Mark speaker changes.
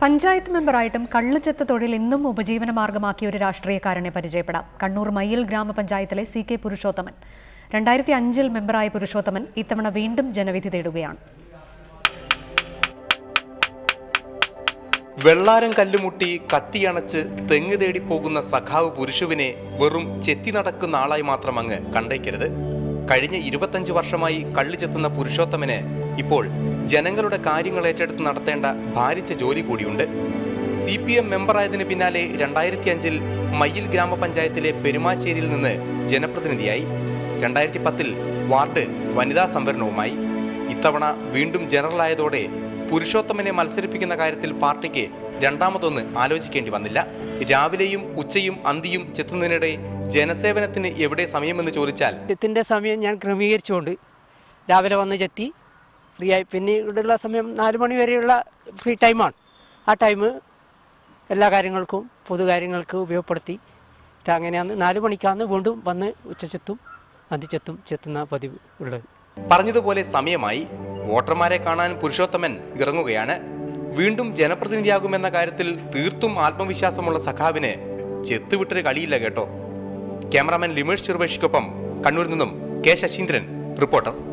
Speaker 1: പഞ്ചായത്ത് മെമ്പറായിട്ടും കള്ളുചെത്ത് തൊഴിൽ ഇന്നും ഉപജീവന മാർഗമാക്കിയ ഒരു രാഷ്ട്രീയക്കാരനെ പരിചയപ്പെടാം. കണ്ണൂർ മയ്യിൽ ഗ്രാമപഞ്ചായത്തിലെ CK പുരുഷോത്തമൻ. 2005-ൽ മെമ്പറായ പുരുഷോത്തമൻ ഇത്തവണ വീണ്ടും ജനവിധി തേടുകയാണ്.
Speaker 2: വെള്ളാരം കല്ലുമുട്ടി കത്തിയണച്ച് തെങ്ങ് തേടി പോകുന്ന സഖാവ് പുരുഷുവിനെ വെറും ചെത്തി നടക്കുന്ന ആളായി മാത്രം അങ്ങ് കണ്ടേക്കരുത്. കഴിഞ്ഞ 25 വർഷമായി കള്ളു ചെത്തുന്ന പുരുഷോത്തമന് ഇപ്പോൾ ജനങ്ങളുടെ കാര്യങ്ങൾ ഏറ്റെടുത്ത് നടത്തേണ്ട ഭാരിച്ച ജോലി കൂടിയുണ്ട്. CPM മെമ്പറായതിന് പിന്നാലെ 2005-ൽ മയ്യിൽ ഗ്രാമപഞ്ചായത്തിലെ പെരുമാച്ചേരിയിൽ നിന്ന് ജനപ്രതിനിധിയായി. 2010-ൽ വാർഡ് വനിതാ സംവരണവുമായി. ഇത്തവണ വീണ്ടും ജനറലായതോടെ പുരുഷോത്തമനെ മത്സരിപ്പിക്കുന്ന കാര്യത്തിൽ പാർട്ടിക്ക് രണ്ടാമതൊന്ന് ആലോചിക്കേണ്ടി വന്നില്ല. രാവിലെയും ഉച്ചയും അന്തിയും ചെത്തുന്നതിനിടെ ജനസേവനത്തിന് എവിടെ സമയമെന്ന് ചോദിച്ചാൽ
Speaker 3: ചെത്തിൻ്റെ സമയം ഞാൻ ക്രമീകരിച്ചുകൊണ്ട് രാവിലെ വന്ന് ചെത്തി ഫ്രീ ആയി. പിന്നീടുള്ള സമയം 4 മണി വരെയുള്ള ഫ്രീ ടൈമാണ്. ആ ടൈം എല്ലാ കാര്യങ്ങൾക്കും പൊതുകാര്യങ്ങൾക്ക് ഉപയോഗപ്പെടുത്തി അങ്ങനെയാണ് 4 മണിക്കാണ് വീണ്ടും വന്ന് ഉച്ചച്ചെത്തും അന്തിച്ചെത്തും ചെത്തുന്ന പതിവ് ഉള്ളത്.
Speaker 2: പറഞ്ഞതുപോലെ സമയമായി. വോട്ടർമാരെ കാണാൻ പുരുഷോത്തമൻ ഇറങ്ങുകയാണ്. വീണ്ടും ജനപ്രതിനിധിയാകുമെന്ന കാര്യത്തിൽ തീർത്തും ആത്മവിശ്വാസമുള്ള സഖാവിന് ചെത്തുവിട്ടൊരു കളിയില്ല കേട്ടോ. ക്യാമറാമാൻ ലിമേഷ് ചെറുവേഷിക്കൊപ്പം കണ്ണൂരിൽ നിന്നും K. ശശീന്ദ്രൻ, റിപ്പോർട്ടർ.